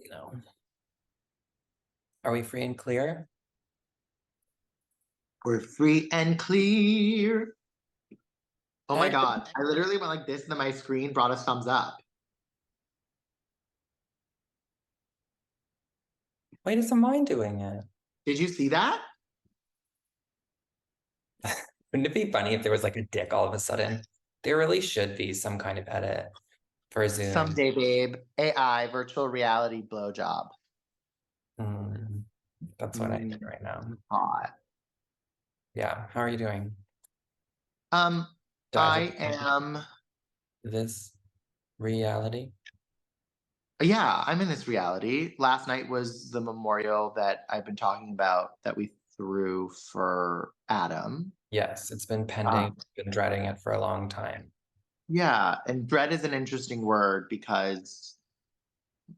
No. Are we free and clear? We're free and clear. Oh my And God. I literally went like this and then my screen brought us thumbs up. why doesn't mine doing it? Did you see that? Wouldn't it be funny if there was like a dick all of a sudden? There really should be some kind of edit for Zoom. Someday, babe. AI, virtual reality blowjob. Hmm, that's what I need right now. Hot. Yeah. How are you doing? Um, I Diving am, into this reality? yeah, I'm in this reality. Last night was the memorial that I've been talking about that we threw for Adam. Yes, it's been pending, Um, been dreading it for a long time. yeah, and dread is an interesting word because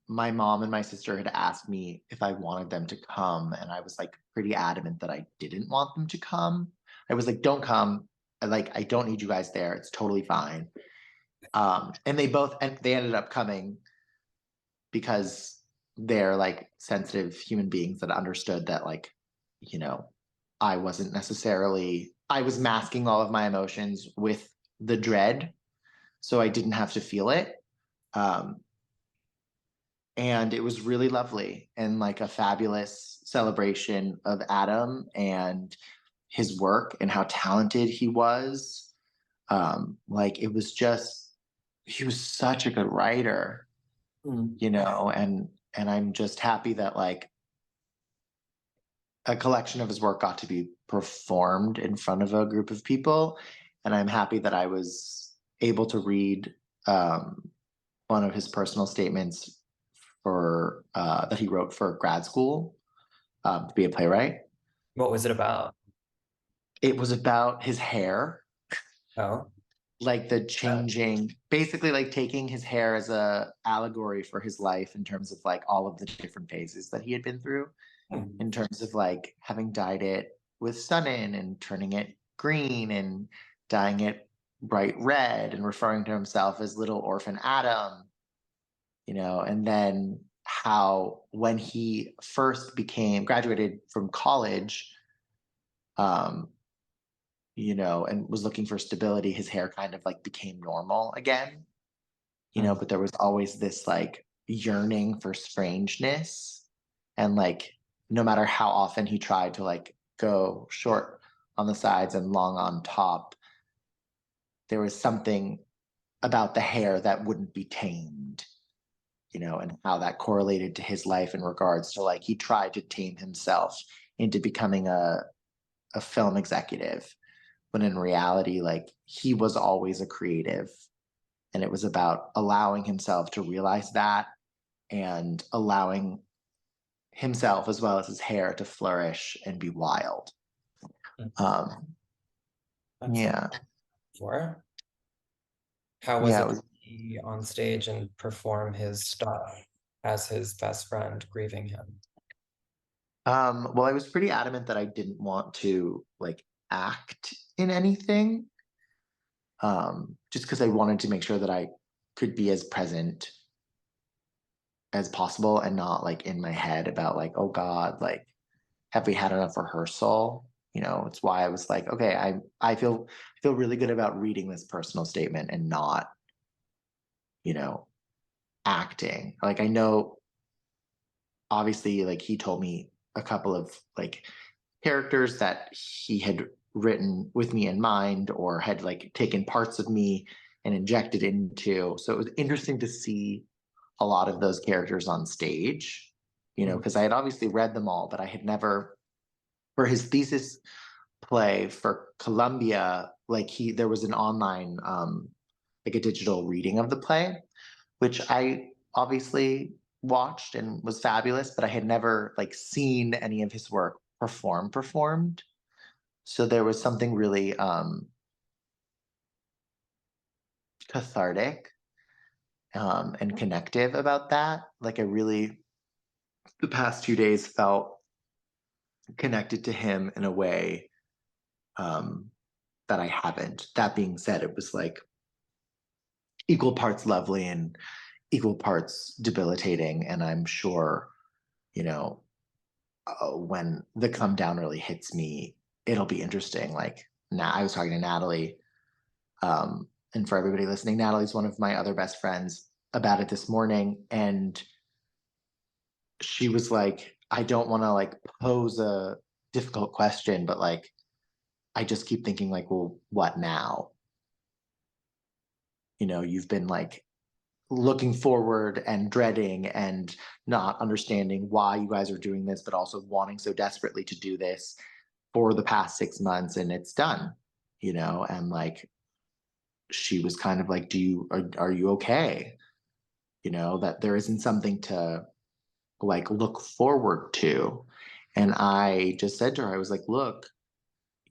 my mom and my sister had asked me if I wanted them to come, and I was like pretty adamant that I didn't want them to come. I was like, "Don't come. I don't need you guys there. It's totally fine." And they ended up coming because they're like sensitive human beings that understood that you know, I was masking all of my emotions with the dread, so I didn't have to feel it. Um, and it was really lovely and like a fabulous celebration of Adam and his work and how talented he was. Like it was just he was such a good writer, Hmm. and I'm just happy that like a collection of his work got to be performed in front of a group of people, and I'm happy that I was able to read one of his personal statements for that he wrote for grad school to be a playwright. What was it about? It was about his hair, Oh, like the changing, basically like taking his hair as a allegory for his life in terms of like all of the different phases that he had been through, hmm. in terms of like having dyed it with sunnin and turning it green and dyeing it bright red and referring to himself as little orphan Adam, and then how when he first became graduated from college, um, and was looking for stability, his hair kind of like became normal again, Hmm. but there was always this like yearning for strangeness. And like, no matter how often he tried to like go short on the sides and long on top, there was something about the hair that wouldn't be tamed, and how that correlated to his life in regards to like he tried to tame himself into becoming a film executive, when in reality, like he was always a creative. And it was about allowing himself to realize that and allowing himself as well as his hair to flourish and be wild. Um, That's not yeah, before. How was yeah. it to be on stage and perform his stuff as his best friend grieving him? Well, I was pretty adamant that I didn't want to like act in anything, just because I wanted to make sure that I could be as present as possible and not like in my head about like, oh God, like have we had enough rehearsal? It's why I was like, okay, I feel really good about reading this personal statement and not, you know, acting. Like I know obviously like he told me a couple of like characters that he had written with me in mind or had like taken parts of me and injected into. So it was interesting to see a lot of those characters on stage, Hmm. because I had obviously read them all, but I had never, for his thesis play for Columbia, like there was an online, like a digital reading of the play, which I obviously watched and was fabulous, but I had never like seen any of his work performed. So there was something really cathartic and connective about that. Like I really, the past 2 days felt connected to him in a way um, that I haven't. That being said, it was like equal parts lovely and equal parts debilitating. And I'm sure, you know, when the come down really hits me, it'll be interesting. Like now, I was talking to Natalie, and for everybody listening, Natalie's one of my other best friends about it this morning, and she was like, "I don't want to like pose a difficult question, but like I just keep thinking like, well, what now? You've been like looking forward and dreading and not understanding why you guys are doing this, but also wanting so desperately to do this for the past 6 months, and it's done, and like she was kind of like, are you okay? That there isn't something to like look forward to. And I just said to her, I was like, look,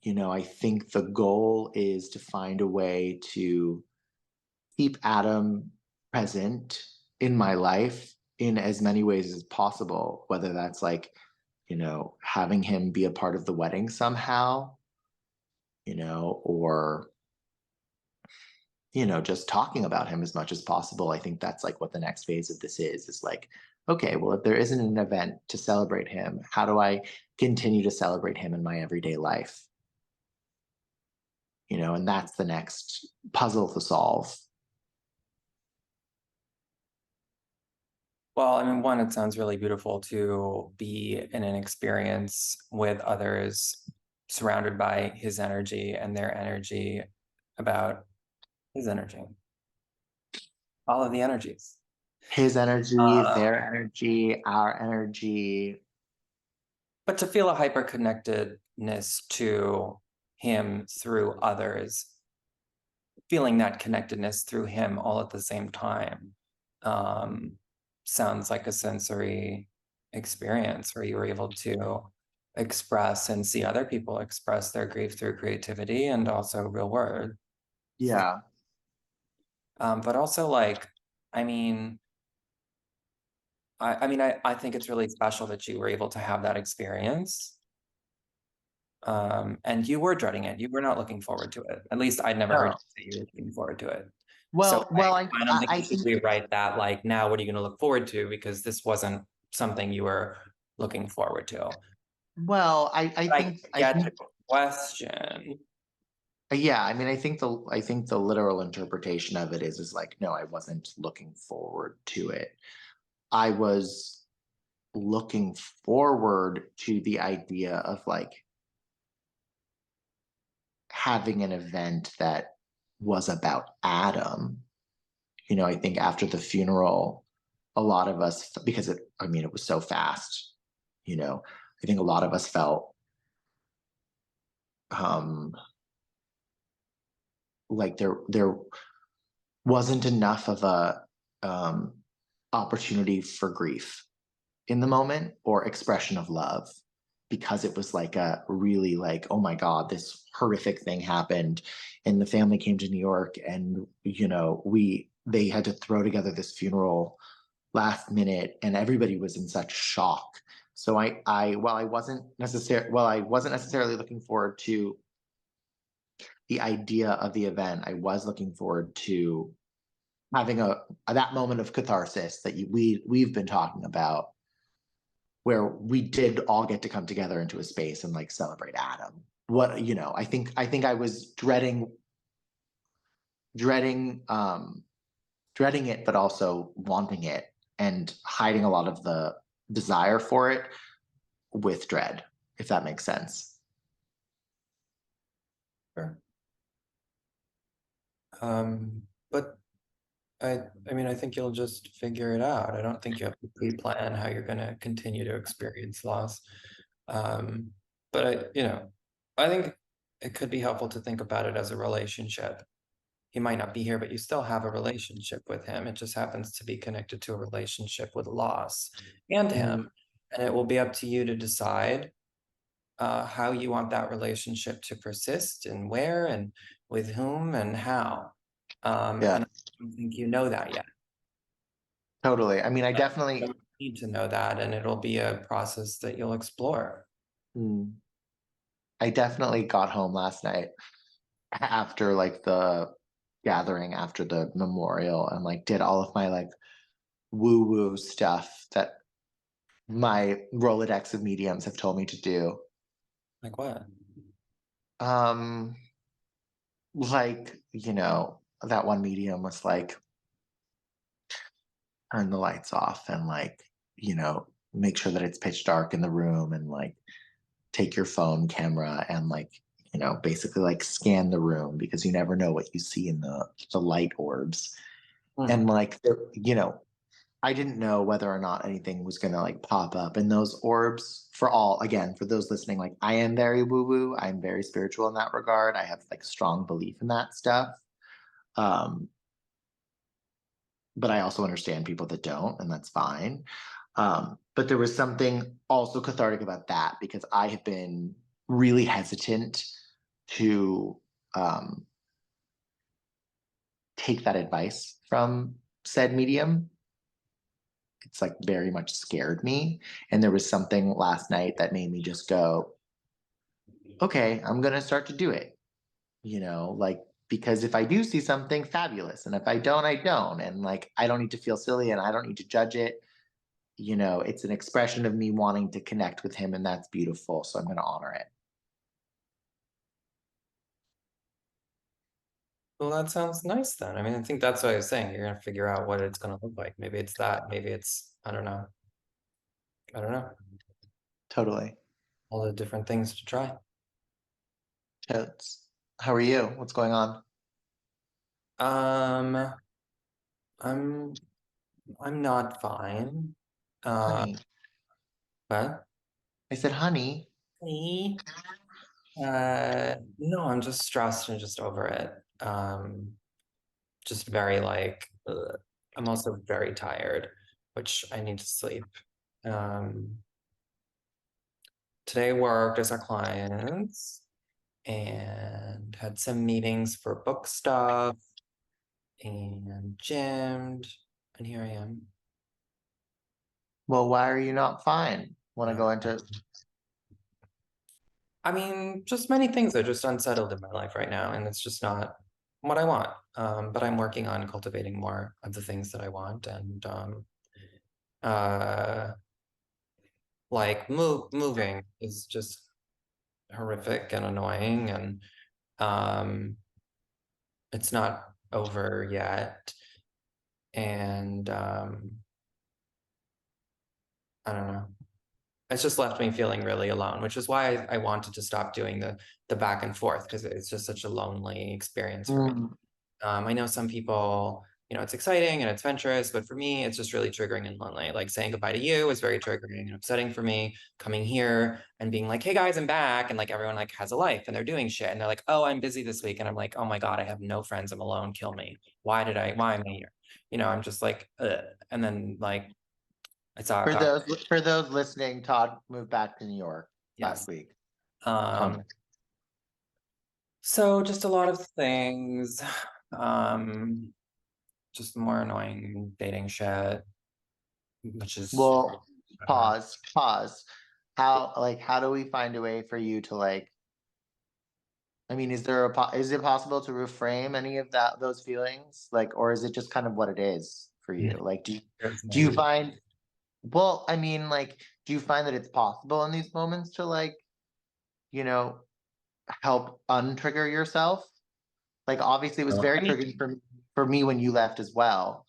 I think the goal is to find a way to keep Adam present in my life in as many ways as possible, whether that's like, having him be a part of the wedding somehow, or, just talking about him as much as possible. I think that's like what the next phase of this is like, okay, well, if there isn't an event to celebrate him, how do I continue to celebrate him in my everyday life? And that's the next puzzle to solve. Well, I mean, one, it sounds really beautiful to be in an experience with others, surrounded by his energy and their energy about his energy, all of the energies. His energy, Uh, their energy, our energy. but to feel a hyper-connectedness to him through others, feeling that connectedness through him all at the same time, um, sounds like a sensory experience where you were able to express and see other people express their grief through creativity and also real words. Yeah. But also like, I mean, I think it's really special that you were able to have that experience. And you were dreading it. You were not looking forward to it. At least I'd never heard No. you say you were looking forward to it. So Well, I don't think I you should think, rewrite that like now what are you going to look forward to because this wasn't something you were looking forward to. well, But I I get think, the question. yeah, I mean, I think the literal interpretation of it is like, no, I wasn't looking forward to it. I was looking forward to the idea of like having an event that was about Adam. I think after the funeral, a lot of us, because I mean, it was so fast, I think a lot of us felt um, like there wasn't enough of a um, opportunity for grief in the moment or expression of love because it was like a really like, oh my god, this horrific thing happened and the family came to New York, and we they had to throw together this funeral last minute and everybody was in such shock. So I while I wasn't necessarily looking forward to the idea of the event, I was looking forward to having a that moment of catharsis that we've been talking about, where we did all get to come together into a space and like celebrate Adam. What I think I was dreading dreading it, but also wanting it and hiding a lot of the desire for it with dread, if that makes sense. Sure. But I mean, I think you'll just figure it out. I don't think you have to pre-plan how you're going to continue to experience loss. Um, but I think it could be helpful to think about it as a relationship. He might not be here, but you still have a relationship with him. It just happens to be connected to a relationship with loss and him. Mm, And it will be up to you to decide how you want that relationship to persist and where and with whom and how. yeah, And I don't think you know that yet. totally. I mean, You need to know that, and it'll be a process that you'll explore. mm, I definitely got home last night after like the gathering after the memorial and like did all of my like woo-woo stuff that my Rolodex of mediums have told me to do. Like what? Um, like, that one medium was like, turn the lights off and like, make sure that it's pitch dark in the room and like take your phone camera and like, basically like scan the room because you never know what you see in the light orbs. And Hmm. like, I didn't know whether or not anything was gonna like pop up. And those orbs, again, for those listening, like I am very woo-woo. I'm very spiritual in that regard. I have like strong belief in that stuff. Um, but I also understand people that don't, and that's fine. But there was something also cathartic about that because I have been really hesitant to um, take that advice from said medium. It's like very much scared me. And there was something last night that made me just go, okay, I'm going to start to do it, like, because if I do see something, fabulous. And if I don't, I don't. And like, I don't need to feel silly and I don't need to judge it. It's an expression of me wanting to connect with him, and that's beautiful. So I'm going to honor it. Well, that sounds nice then. I mean, I think that's what I was saying. You're gonna figure out what it's gonna look like. Maybe it's that. Maybe it's, I don't know. I don't know. Totally. All the different things to try. Totes. How are you? What's going on? Um, I'm I'm not fine. Uh, Honey. but I said, honey. me, no, I'm just stressed and just over it. Just very like, I'm also very tired, which I need to sleep. Um, Today worked as our clients and had some meetings for book stuff and gymmed, and here I am. Well, why are you not fine? Want to Uh, go into. I mean, just many things are just unsettled in my life right now, and it's just not what I want. But I'm working on cultivating more of the things that I want, and uh, like moving is just horrific and annoying, and um, it's not over yet, and I don't know. It's just left me feeling really alone, which is why I wanted to stop doing the back and forth because it's just such a lonely experience for me. Mm, I know some people, it's exciting and it's adventurous, but for me, it's just really triggering and lonely. Like saying goodbye to you is very triggering and upsetting for me. Coming here and being like, "Hey guys, I'm back," and like everyone like has a life and they're doing shit, and they're like, "Oh, I'm busy this week," and I'm like, "Oh my God, I have no friends. I'm alone. Kill me. Why am I here?" I'm just like, ugh. And then like I saw, got for those listening, Todd moved back to New York last yes. week. Um, Context. so just a lot of things. Um, just more annoying dating shit, which is Well, uh, pause. How do we find a way for you to like, I mean, is it possible to reframe any of those feelings? Like, or is it just kind of what it is for you? Like, there's do no you way. find, well, I mean, like, do you find that it's possible in these moments to like, you know, help untrigger yourself? Like, obviously it was very I mean, triggering for me when you left as well,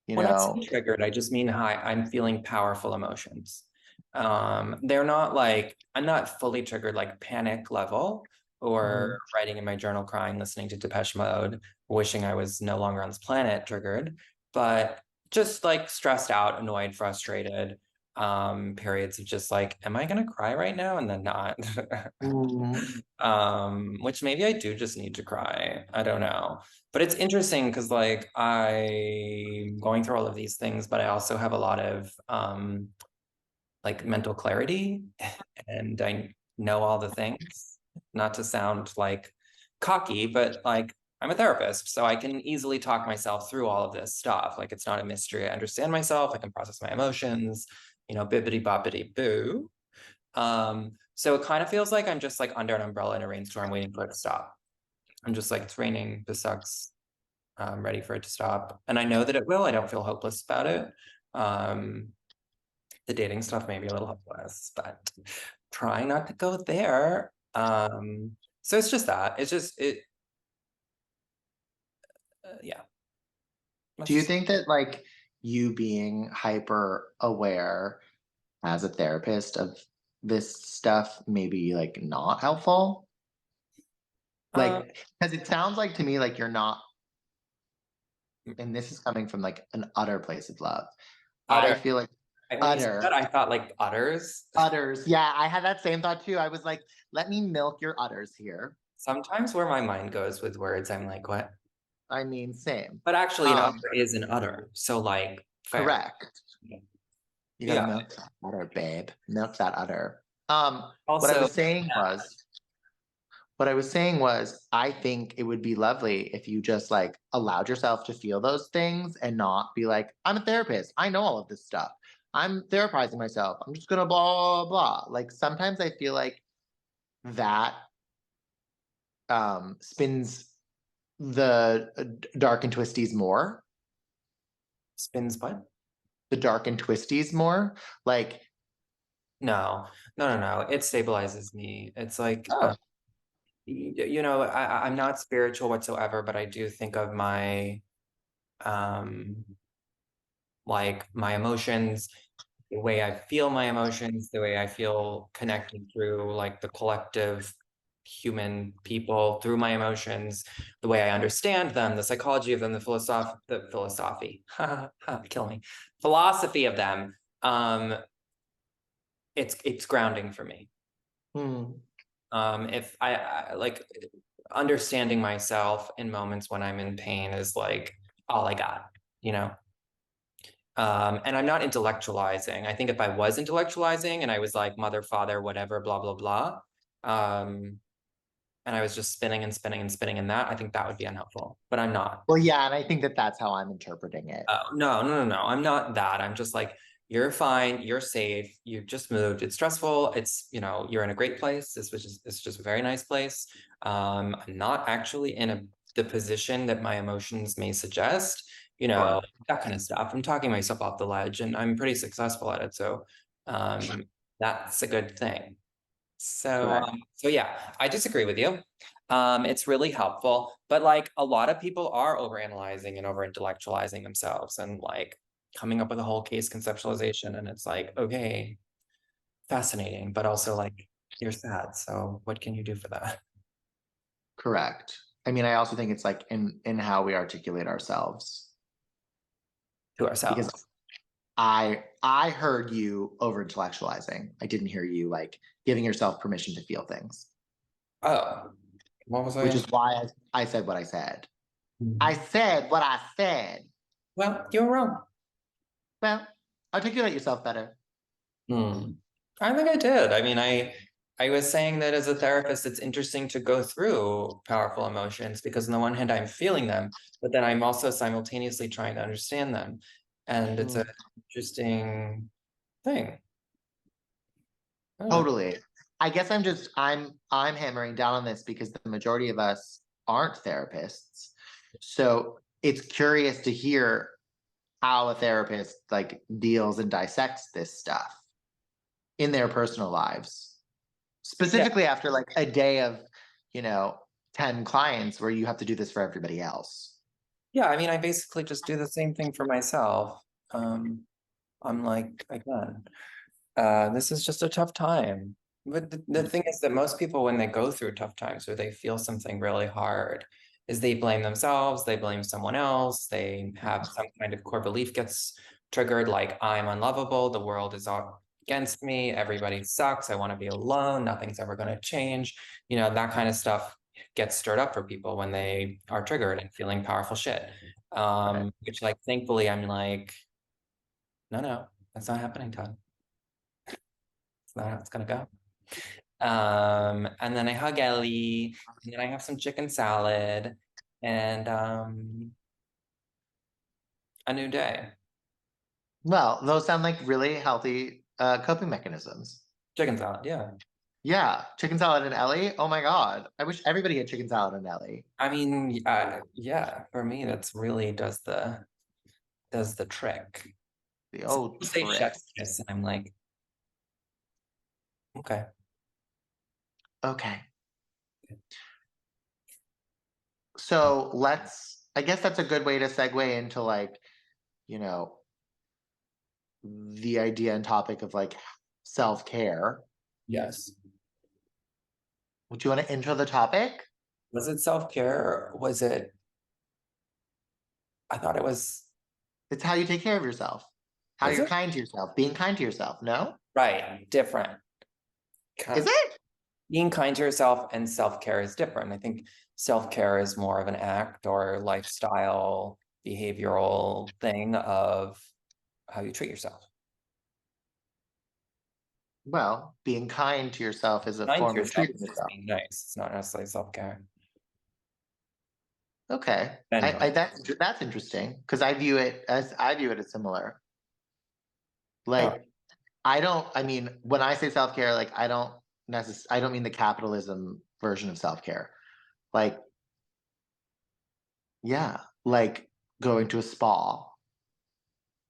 you when I know. say triggered, I just mean hi, I'm feeling powerful emotions. They're not like I'm not fully triggered like panic level or Mm, writing in my journal crying, listening to Depeche Mode, wishing I was no longer on this planet triggered, but just like stressed out, annoyed, frustrated, periods of just like, am I gonna cry right now? And then not. mm, Which maybe I do just need to cry. I don't know. But it's interesting because like I'm going through all of these things, but I also have a lot of like mental clarity and I know all the things. Not to sound like cocky, but like I'm a therapist, so I can easily talk myself through all of this stuff. Like it's not a mystery. I understand myself, I can process my emotions, bibbity boppity boo. So it kind of feels like I'm just like under an umbrella in a rainstorm waiting for it to stop. I'm just like, it's raining, this sucks. I'm ready for it to stop. And I know that it will. I don't feel hopeless about it. Um, the dating stuff may be a little hopeless, but trying not to go there. So it's just that. It's just it. Yeah. That's Do you just think that like you being hyper aware as a therapist of this stuff maybe like not helpful? um. Like, because it sounds like to me like you're not, and this is coming from like an utter place of love. I Utter. feel like When you said utter that, I thought like utters. udders. Yeah, I had that same thought too. I was like, let me milk your udders here. Sometimes where my mind goes with words, I'm like, what? I mean, same. But actually, an Um, utter is an utter. So like, fair. correct. You gotta Yeah. milk that udder, babe. Milk that udder. What I Also, was saying was, what I was saying was, I think it would be lovely if you just like allowed yourself to feel those things and not be like, I'm a therapist. I know all of this stuff. I'm therapizing myself. I'm just gonna blah blah. Like sometimes I feel like that spins the dark and twisties more. spins what? The dark and twisties more. Like, No, no. It stabilizes me. It's like, oh, I'm not spiritual whatsoever, but I do think of my, um, like my emotions, the way I feel my emotions, the way I feel connected through like the collective human people through my emotions, the way I understand them, the psychology of them, the philosophy, kill me, philosophy of them. Um, it's grounding for me. hmm. If I like understanding myself in moments when I'm in pain is like all I got, you know? And I'm not intellectualizing. I think if I was intellectualizing and I was like mother, father, whatever, blah, blah, blah, um, and I was just spinning and spinning and spinning in that, I think that would be unhelpful. But I'm not. Well, yeah, and I think that that's how I'm interpreting it. Oh, no. I'm not that. I'm just like, you're fine, you're safe, you just moved. It's stressful. You're in a great place. It's just a very nice place. I'm not actually in the position that my emotions may suggest, Sure. that kind of stuff. I'm talking myself off the ledge and I'm pretty successful at it. So um that's a good thing. Correct. So yeah, I disagree with you. It's really helpful, but like a lot of people are overanalyzing and over intellectualizing themselves and like coming up with a whole case conceptualization. And it's like, okay, fascinating, but also like you're sad. So what can you do for that? Correct. I mean, I also think it's like in how we articulate ourselves To because ourselves? I heard you over intellectualizing. I didn't hear you like giving yourself permission to feel things, Oh, what was which I? is why I said what I said. I Mhm. said what I said. Well, you're wrong. Well, articulate yourself better. Hmm. I think I did. I mean, I was saying that as a therapist, it's interesting to go through powerful emotions because on the one hand, I'm feeling them, but then I'm also simultaneously trying to understand them. And it's Mm, an interesting thing. I don't know. totally. I guess I'm hammering down on this because the majority of us aren't therapists. So it's curious to hear how a therapist like deals and dissects this stuff in their personal lives, Yeah. specifically after like a day of, you know, 10 clients where you have to do this for everybody else. Yeah, I mean, I basically just do the same thing for myself. I'm like, again, this is just a tough time. But the thing is that most people, when they go through tough times or they feel something really hard, is they blame themselves, they blame someone else, they have some kind of core belief gets triggered, like I'm unlovable, the world is all against me, everybody sucks, I want to be alone, nothing's ever going to change. That kind of stuff gets stirred up for people when they are triggered and feeling powerful shit. Right. Which like thankfully I'm like, no, that's not happening, Todd. It's not how it's gonna go. And then I hug Ellie, and then I have some chicken salad and a new day. Well, those sound like really healthy coping mechanisms. Chicken salad, yeah. Yeah, chicken salad and Ellie. Oh my God. I wish everybody had chicken salad and Ellie. I mean, yeah, for me, that's really does the trick. The So old people say trick. chef's kiss, and I'm like, okay, Okay. So I guess that's a good way to segue into like, you know, the idea and topic of like self-care. yes. Would you want to intro the topic? Was it self-care? Was it? I thought it was. It's how you take care of yourself, how Is you're it? kind to yourself, being kind to yourself. No? Right, different. Is Kind, it? being kind to yourself and self-care is different. I think self-care is more of an act or lifestyle, behavioral thing of how you treat yourself. Well, being kind to yourself is a Kind to form of yourself treating is just yourself. being nice. It's not necessarily self-care. Okay. Anyway, That's interesting because I view it as similar. oh, Like I mean, when I say self-care, like I don't mean the capitalism version of self-care. Like, yeah, like going to a spa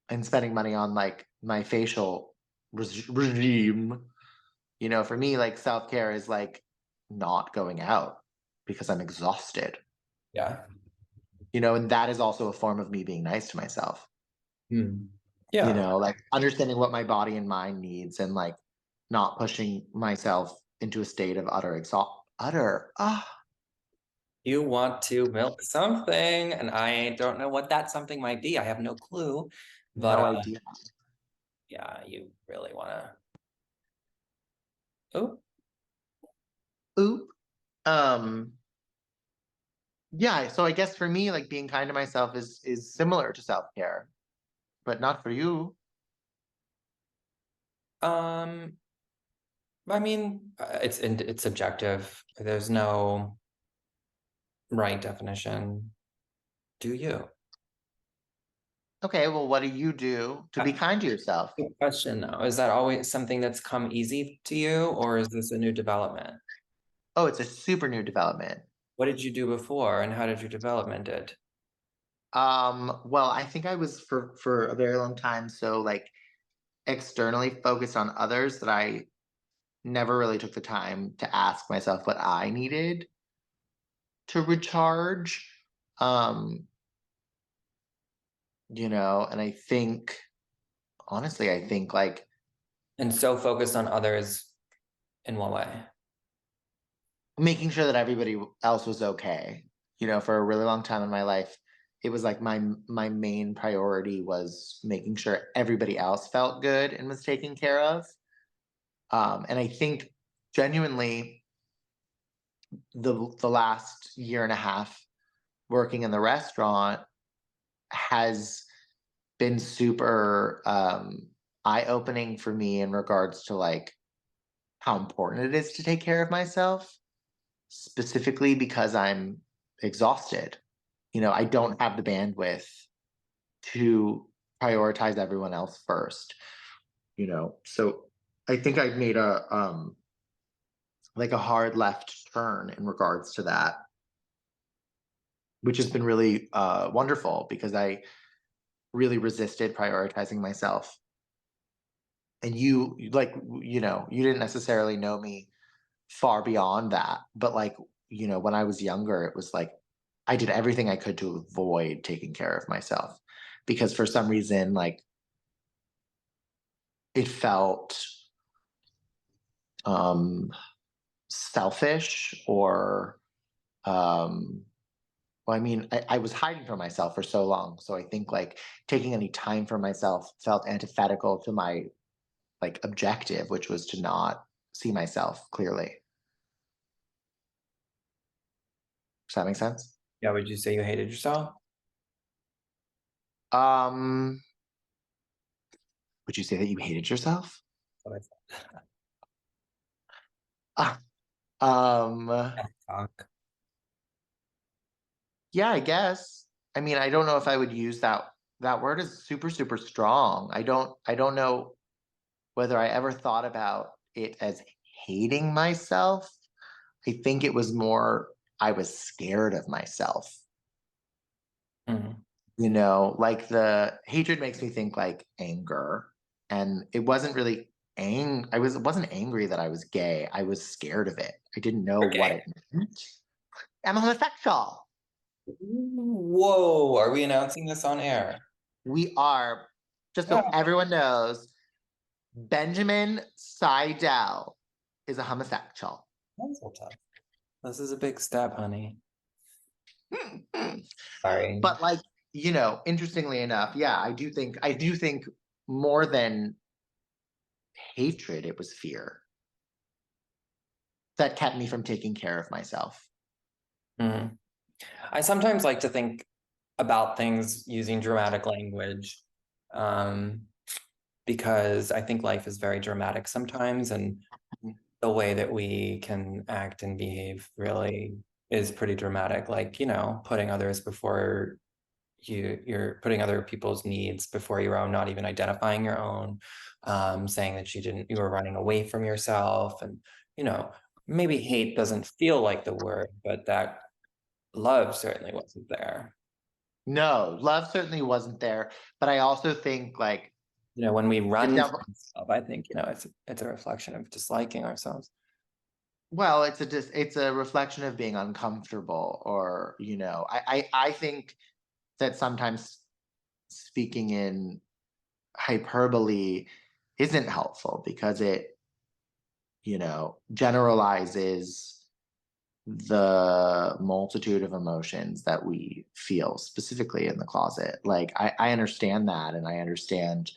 and spending money on like my facial regime. You know, for me, like self-care is like not going out because I'm exhausted. yeah. You know, and that is also a form of me being nice to myself. Hmm. You Yeah. know, like understanding what my body and mind needs and like not pushing myself into a state of utter You want to milk something, and I don't know what that something might be. I have no clue. But no idea. yeah, you really want to. Oh, Oop. Um, yeah, so I guess for me, like being kind to myself is similar to self-care, but not for you. um, I mean, it's subjective. There's no right definition. Do you? Okay, well, what do you do to be kind to yourself? Good question though. Is that always something that's come easy to you, or is this a new development? Oh, it's a super new development. What did you do before, and how did your development it? Well, I think I was for a very long time so like externally focused on others that I never really took the time to ask myself what I needed to recharge. Um, you know, and I think honestly, I think like And so focused on others in what way? making sure that everybody else was okay. You know, for a really long time in my life, it was like my main priority was making sure everybody else felt good and was taken care of. And I think genuinely the last year and a half working in the restaurant has been super eye-opening for me in regards to like how important it is to take care of myself, specifically because I'm exhausted. You know, I don't have the bandwidth to prioritize everyone else first, you know. So I think I've made a like a hard left turn in regards to that, which has been really wonderful because I really resisted prioritizing myself. And like, you know, you didn't necessarily know me far beyond that, but like, you know, when I was younger, it was like I did everything I could to avoid taking care of myself because for some reason, like it felt um selfish or um well, I mean, I was hiding from myself for so long. So I think like taking any time for myself felt antithetical to my like objective, which was to not see myself clearly. Does that make sense? Yeah, would you say you hated yourself? Um, would you say that you hated yourself? What Ah, um, I talk. yeah, I guess. I mean, I don't know if I would use that word is super, super strong. I don't know whether I ever thought about it as hating myself. I think it was more I was scared of myself. Mm. Like the hatred makes me think like anger. And it wasn't really it wasn't angry that I was gay. I was scared of it. I didn't know what Okay. it meant. I'm homosexual. Whoa, are we announcing this on air? We are, just so Yeah, everyone knows, Benjamin Seidel is a homosexual. that's so tough. This is a big step, honey. Sorry. But like, interestingly enough, yeah, I do think more than hatred, it was fear that kept me from taking care of myself. Mm. I sometimes like to think about things using dramatic language, um, because I think life is very dramatic sometimes, and the way that we can act and behave really is pretty dramatic. Like, putting others before you're putting other people's needs before your own, not even identifying your own, saying that you were running away from yourself, and you know, maybe hate doesn't feel like the word, but that love certainly wasn't there. No, love certainly wasn't there, but I also think like When we the run devil. from stuff, I think, it's a reflection of disliking ourselves. Well, it's a reflection of being uncomfortable, or I think that sometimes speaking in hyperbole isn't helpful because it generalizes the multitude of emotions that we feel specifically in the closet. Like I understand that, and I understand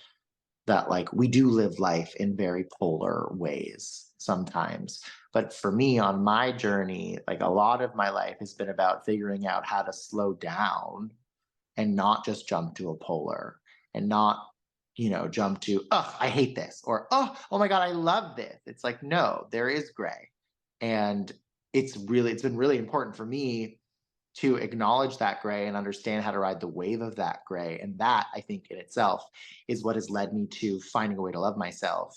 that like we do live life in very polar ways sometimes. But for me on my journey, like a lot of my life has been about figuring out how to slow down and not just jump to a polar, and not jump to, oh, I hate this, or oh my god, I love this. It's like, no, there is gray. And it's been really important for me to acknowledge that gray and understand how to ride the wave of that gray. And that, I think, in itself is what has led me to finding a way to love myself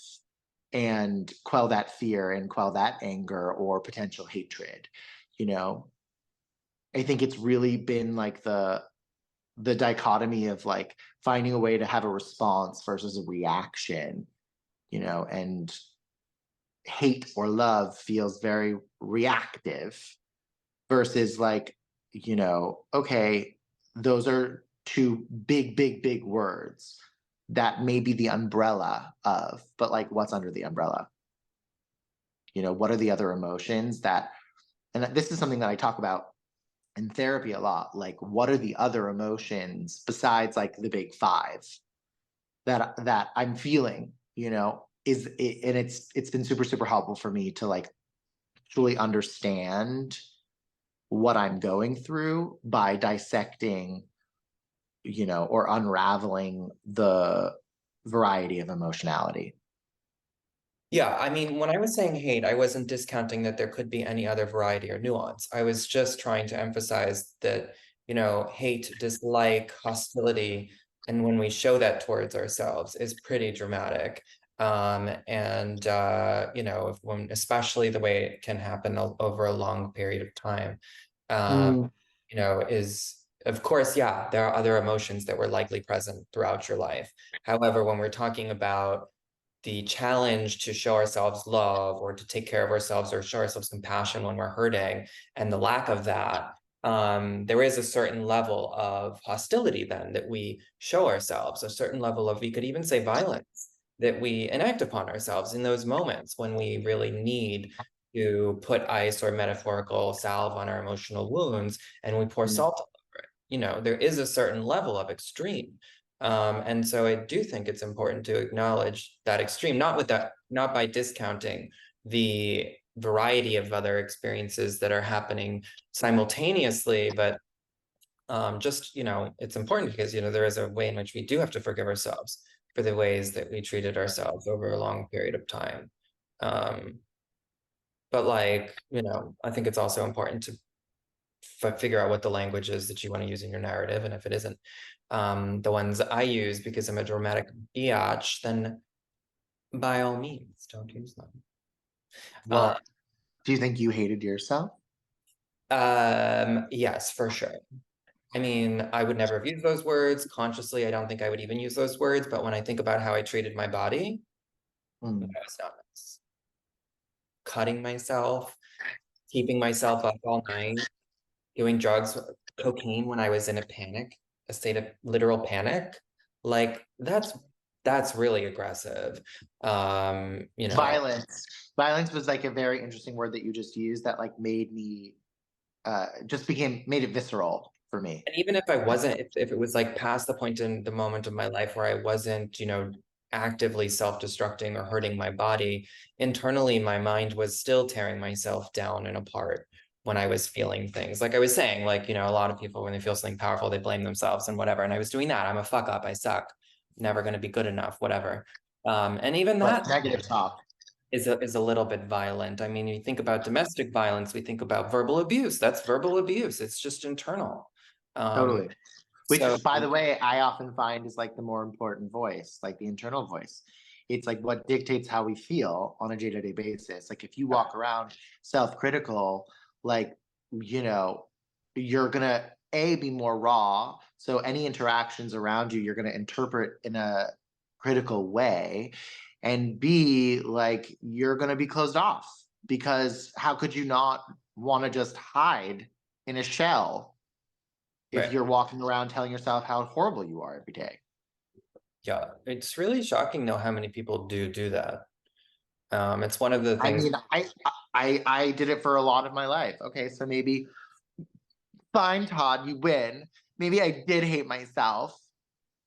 and quell that fear and quell that anger or potential hatred. You know, I think it's really been like the dichotomy of like finding a way to have a response versus a reaction, and hate or love feels very reactive versus like, okay, those are two big, big, big words that may be the umbrella of, but like what's under the umbrella? What are the other emotions and this is something that I talk about in therapy a lot. Like, what are the other emotions besides like the big five that I'm feeling, is it, and it's been super, super helpful for me to like truly understand what I'm going through by dissecting, or unraveling the variety of emotionality. Yeah, I mean, when I was saying hate, I wasn't discounting that there could be any other variety or nuance. I was just trying to emphasize that, hate, dislike, hostility, and when we show that towards ourselves is pretty dramatic. And if when especially the way it can happen over a long period of time, um, Mm. is of course, yeah, there are other emotions that were likely present throughout your life. However, when we're talking about the challenge to show ourselves love or to take care of ourselves or show ourselves compassion when we're hurting, and the lack of that, there is a certain level of hostility then that we show ourselves, a certain level of, we could even say, violence that we enact upon ourselves in those moments when we really need to put ice or metaphorical salve on our emotional wounds, and we pour Mm. salt over it. There is a certain level of extreme, and so I do think it's important to acknowledge that extreme, not by discounting the variety of other experiences that are happening simultaneously, but just, it's important because, there is a way in which we do have to forgive ourselves for the ways that we treated ourselves over a long period of time. Um, but like, I think it's also important to figure out what the language is that you want to use in your narrative. And if it isn't the ones I use because I'm a dramatic biatch, then by all means, don't use them. Uh, Well, do you think you hated yourself? yes, for sure. I mean, I would never have used those words consciously. I don't think I would even use those words, but when I think about how I treated my body, that Mm. was not nice. Cutting myself, keeping myself up all night, doing drugs, cocaine when I was in a panic, a state of literal panic. Like that's really aggressive. You know, Violence. Violence was like a very interesting word that you just used that like made me just became made it visceral for me. and even if I wasn't, if it was like past the point in the moment of my life where I wasn't, actively self-destructing or hurting my body, internally my mind was still tearing myself down and apart when I was feeling things. Like I was saying, like, a lot of people when they feel something powerful, they blame themselves and whatever. And I was doing that. I'm a fuck up, I suck, never gonna be good enough, whatever. And even But that negative talk. is a little bit violent. I mean, you think about domestic violence, we think about verbal abuse. That's verbal abuse. It's just internal. Um, Totally. Which, so by the way, I often find is like the more important voice, like the internal voice. It's like what dictates how we feel on a day-to-day basis. Like if you walk around self-critical, like, you know, you're gonna A, be more raw. So any interactions around you, you're gonna interpret in a critical way. And B, like you're gonna be closed off because how could you not want to just hide in a shell if right. you're walking around telling yourself how horrible you are every day? Yeah, it's really shocking though how many people do that. It's one of the I things. mean, I did it for a lot of my life. Okay, so maybe fine, Todd, you win. Maybe I did hate myself.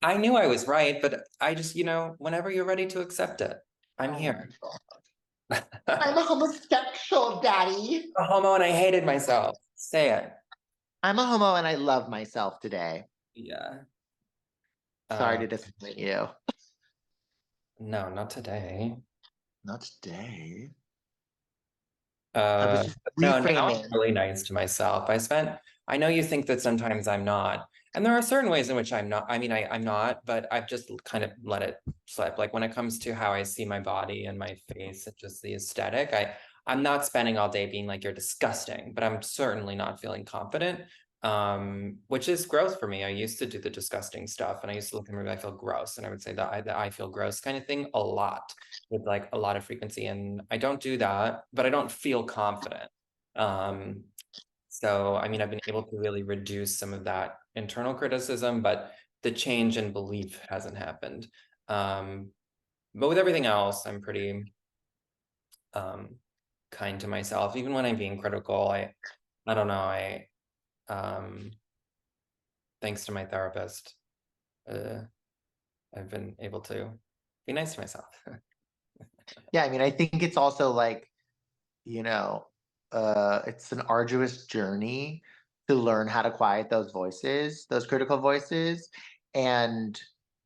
I knew I was right, but I just, whenever you're ready to accept it, I'm Oh my here. god. A I'm a homosexual, daddy. homo and I hated myself. Say it. I'm a homo and I love myself today. Yeah. Sorry Uh, to disappoint you. no, not today. Not today. I was Uh, just no, now I'm reframing. really nice to myself. I know you think that sometimes I'm not. And there are certain ways in which I'm not. I mean, I'm not, but I've just kind of let it slip. Like when it comes to how I see my body and my face and just the aesthetic, I'm not spending all day being like, you're disgusting, but I'm certainly not feeling confident. Which is growth for me. I used to do the disgusting stuff and I used to look in the mirror, I feel gross. And I would say that I feel gross kind of thing a lot with like a lot of frequency. And I don't do that, but I don't feel confident. Um, so I mean, I've been able to really reduce some of that internal criticism, but the change in belief hasn't happened. Um, but with everything else, I'm pretty um kind to myself. Even when I'm being critical, I don't know, um thanks to my therapist, uh, I've been able to be nice to myself. Yeah, I mean, I think it's also like, you know, it's an arduous journey to learn how to quiet those voices, those critical voices. And,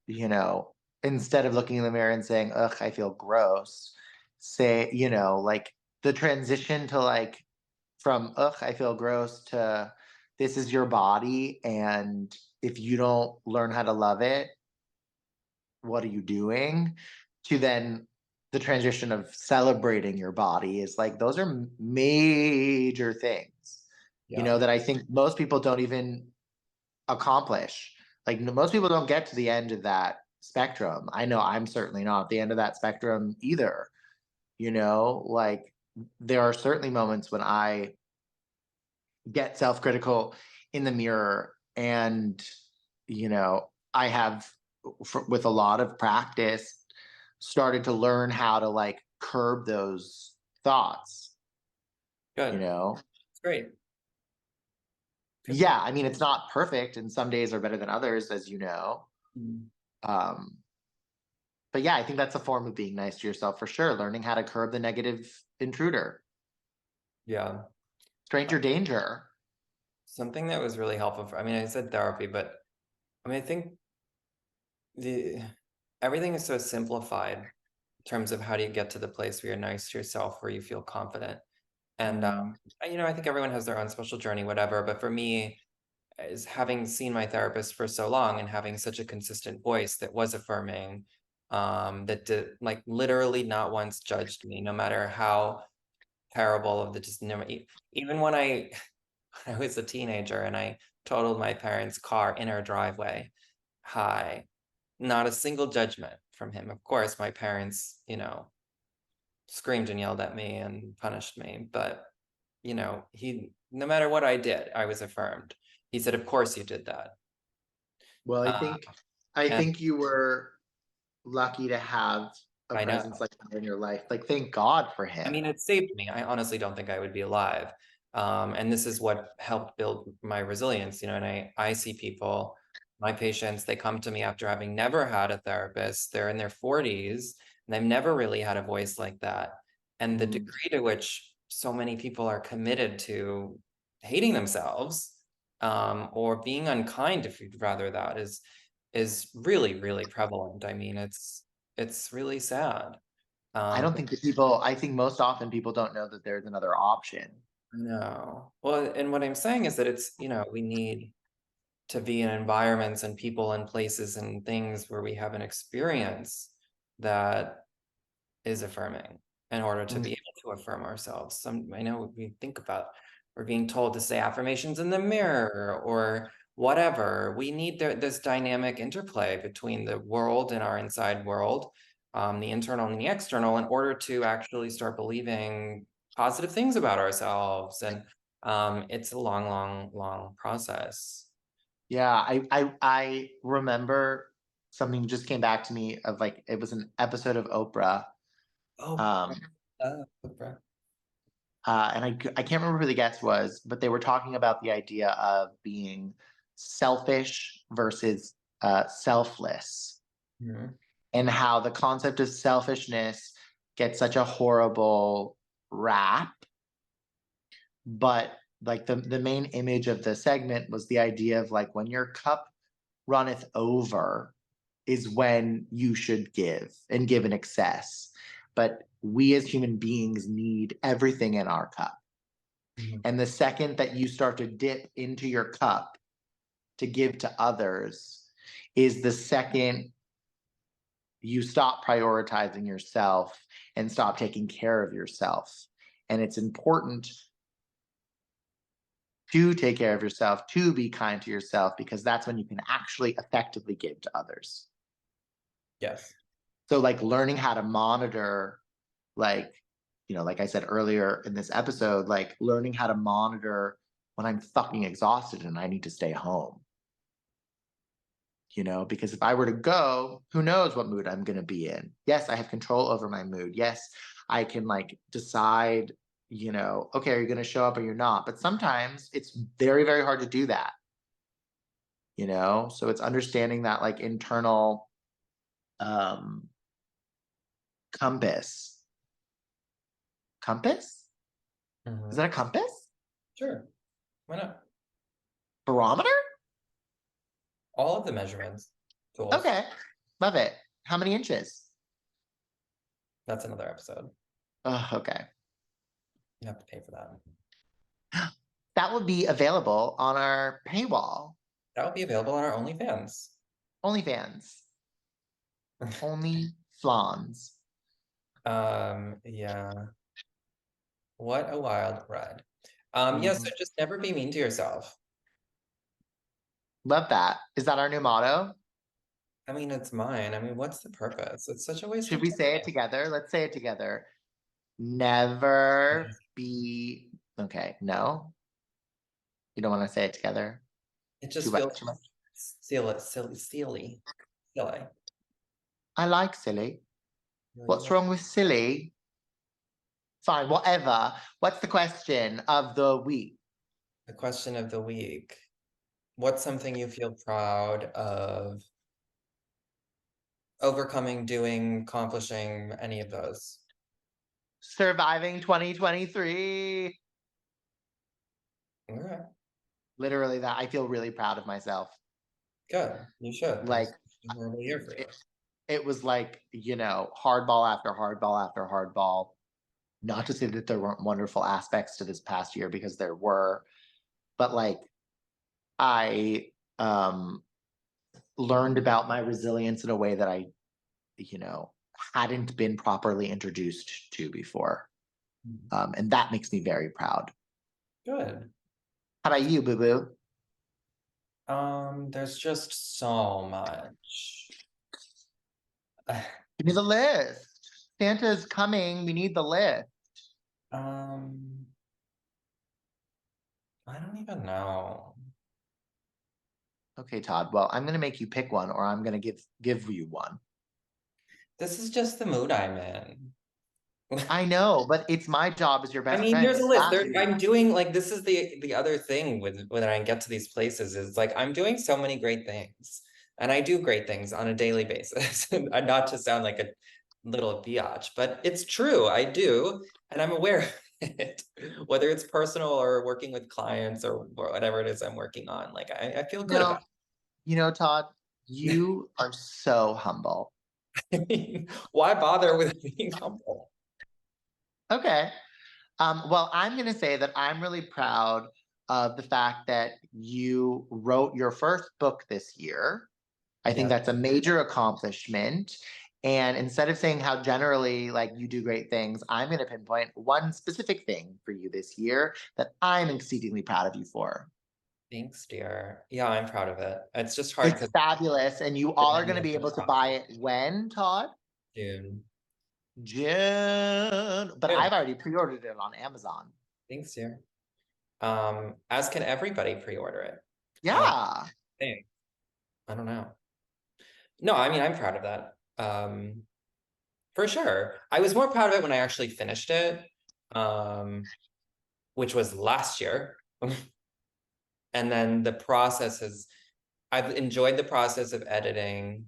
you know, instead of looking in the mirror and saying, ugh, I feel gross, say, like the transition to like from, ugh, I feel gross to this is your body. And if you don't learn how to love it, what are you doing? To then the transition of celebrating your body is like those are major things, Yeah. that I think most people don't even accomplish. Like most people don't get to the end of that spectrum. I know I'm certainly not at the end of that spectrum either. Like there are certainly moments when I get self-critical in the mirror and I have with a lot of practice started to learn how to like curb those thoughts you Good. know It's great. Good for yeah, I mean it's not perfect and some days are better than others, as you know. you. um but yeah, I think that's a form of being nice to yourself for sure, learning how to curb the negative intruder, Yeah. stranger danger. Something that was really helpful I mean, I said therapy, but I mean, I think the everything is so simplified in terms of how do you get to the place where you're nice to yourself, where you feel confident. And Mm. I think everyone has their own special journey, whatever. But for me, is having seen my therapist for so long and having such a consistent voice that was affirming, that did like literally not once judged me, no matter how parable of the just never, even when I when I was a teenager and I totaled my parents' car in our driveway, hi, not a single judgment from him. Of course, my parents, screamed and yelled at me and punished me, but he, no matter what I did, I was affirmed. He said, "Of course you did that." Well, I Uh, think I and think you were lucky to have a I presence know. like that in your life. Like, thank God for I him. mean, it saved me. I honestly don't think I would be alive. And this is what helped build my resilience, and I see people, my patients, they come to me after having never had a therapist. They're in their 40s and they've never really had a voice like that. And the Mm. degree to which so many people are committed to hating themselves, or being unkind, if you'd rather, that is really, really prevalent. I mean, it's really sad. I don't But think that people, I think most often people don't know that there's another option. no. Well, and what I'm saying is that we need to be in environments and people and places and things where we have an experience that is affirming in order to Mm. be able to affirm ourselves. I know we think about, we're being told to say affirmations in the mirror or whatever. We need this dynamic interplay between the world and our inside world, the internal and the external, in order to actually start believing positive things about ourselves. And it's a long, long, long process. Yeah, I remember something just came back to me of like it was an episode of Oprah. Oh, Um, Oprah. and I can't remember who the guest was, but they were talking about the idea of being selfish versus selfless, Mhm. and how the concept of selfishness gets such a horrible rap. But like the main image of the segment was the idea of like when your cup runneth over is when you should give and give in excess. But we as human beings need everything in our cup. Mhm. And the second that you start to dip into your cup to give to others is the second you stop prioritizing yourself and stop taking care of yourself. And it's important to take care of yourself, to be kind to yourself, because that's when you can actually effectively give to others. Yes. So, like, learning how to monitor, like, like I said earlier in this episode, like learning how to monitor when I'm fucking exhausted and I need to stay home, because if I were to go, who knows what mood I'm going to be in? Yes, I have control over my mood. Yes, I can like decide, okay, are you going to show up or you're not? But sometimes it's very, very hard to do that, So it's understanding that like internal um compass. Compass? Is Mhm. that a compass? Sure. Why not? Barometer? All of the measurements, tools. Okay. Love it. How many inches? That's another episode. Oh, okay. You have to pay for that. That would be available on our paywall. That will be available on our OnlyFans. OnlyFans. Only flans. Yeah. What a wild ride. Yeah, so Mhm. just never be mean to yourself. Love that. Is that our new motto? I mean, it's mine. I mean, what's the purpose? It's such a waste Should of we say it time. together? Let's say it together. Never be. Okay, no. You don't want to say it together? It Too just much. feels Too much. silly. I like silly. You What's like wrong with silly? Fine, whatever. What's the question of the week? the question of the week. What's something you feel proud of overcoming, doing, accomplishing, any of those? Surviving 2023. All right, Literally, that I feel really proud of myself. good. You should. Like, There's a horrible year for you. it was like, hardball after hardball after hardball. Not to say that there weren't wonderful aspects to this past year, because there were, but like I learned about my resilience in a way that I, you know, hadn't been properly introduced to before. And that makes me very proud. Good. How about you, Boo Boo? There's just so much. Give me the list. Santa's coming. We need the list. Um, I don't even know. Okay, Todd. Well, I'm gonna make you pick one, or I'm gonna give you one. This is just the mood I'm in. I know, but it's my job as your I best mean, friend there's to a list. ask There, you. I'm doing like this is the other thing with when I get to these places is like I'm doing so many great things, and I do great things on a daily basis. And not to sound like a little biatch, but it's true. I do, and I'm aware of it, whether it's personal or working with clients or whatever it is I'm working on. Like I feel good No, about Todd, it. you are so humble. I mean, why bother with being humble? Okay. Well, I'm going to say that I'm really proud of the fact that you wrote your first book this year. I think Yeah, that's a major accomplishment. And instead of saying how generally like you do great things, I'm going to pinpoint one specific thing for you this year that I'm exceedingly proud of you for. thanks, dear. Yeah, I'm proud of it. It's just hard It's because fabulous. And you all are going to be able to buy it when, Todd? June. June. But June. I've already pre ordered it on Amazon. Thanks, dear. As can everybody pre-order it. Yeah. Hey, I don't know. No, I mean I'm proud of that. For sure. I was more proud of it when I actually finished it, which was last year. And then the process has, I've enjoyed the process of editing.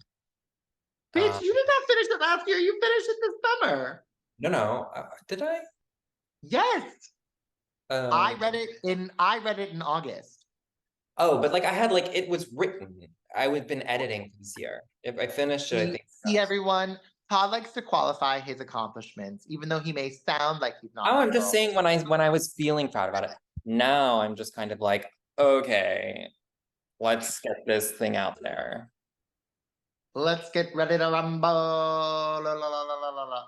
Bitch, Uh, you did not finish it last year. You finished it this summer. no, no, did I? Yes. Uh, I read it in August. oh, but like I had like it was written. I would been editing this year. If I finished it, I think See so. everyone. Todd likes to qualify his accomplishments, even though he may sound like he's not Oh, I'm just humble. saying when I was feeling proud about it. Now I'm just kind of like, okay, let's get this thing out there. Let's get ready to rumble. La, la, la, la, la, la, la.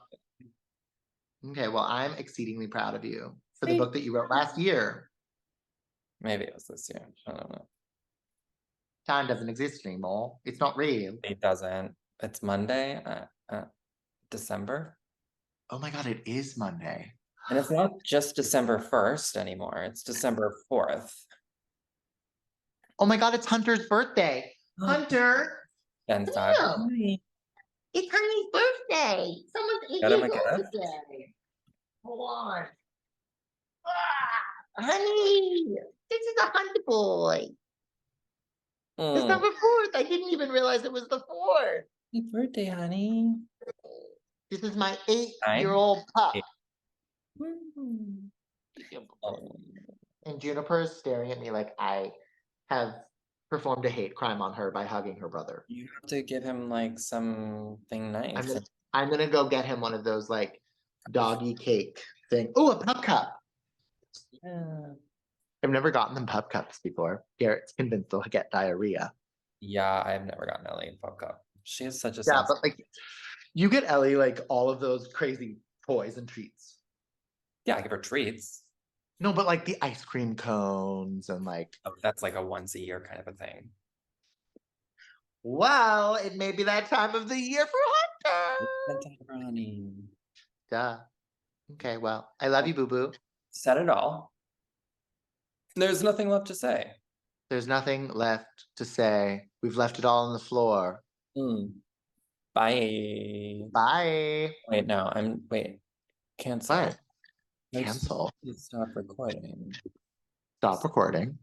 Okay, well, I'm exceedingly proud of you for the Thank book that you wrote last year. Maybe it was this year. I don't know. Time doesn't exist anymore. It's not real. It doesn't. It's Monday, December. Oh my God, it is Monday. And it's not just December 1st anymore. It's December 4th. Oh my God, it's Hunter's birthday. Hunter, And come so, here. hi. It's Honey's birthday. Someone's 8 Got him years a old gift. today. Hold on. Honey, this is a Hunter boy. Mm. December 4th. I didn't even realize it was the 4th. Happy birthday, honey. This is my 8 year Hi. old pup. Mm. Oh, And Juniper is staring at me like I have performed a hate crime on her by hugging her brother. you have to give him like something I'm nice. gonna I'm gonna go get him one of those like doggy cake thing. Oh, a pup cup. Yeah. I've never gotten them pup cups before. Garrett's convinced they'll get diarrhea. Yeah, I've never gotten Ellie a fuck up. She is such a Yeah, sense. but like you get Ellie like all of those crazy toys and treats. Yeah, I give her treats. No, but like the ice cream cones and like, Oh, that's like a once a year kind of a thing. well, it may be that time of the year for Hunter. Honey. Duh. Okay, well, I love you, boo boo. Said it all. There's nothing left to say. There's nothing left to say. We've left it all on the floor. Mm. Bye. Bye. Wait, no, wait, cancel. What? I just Cancel. stop recording. Stop recording.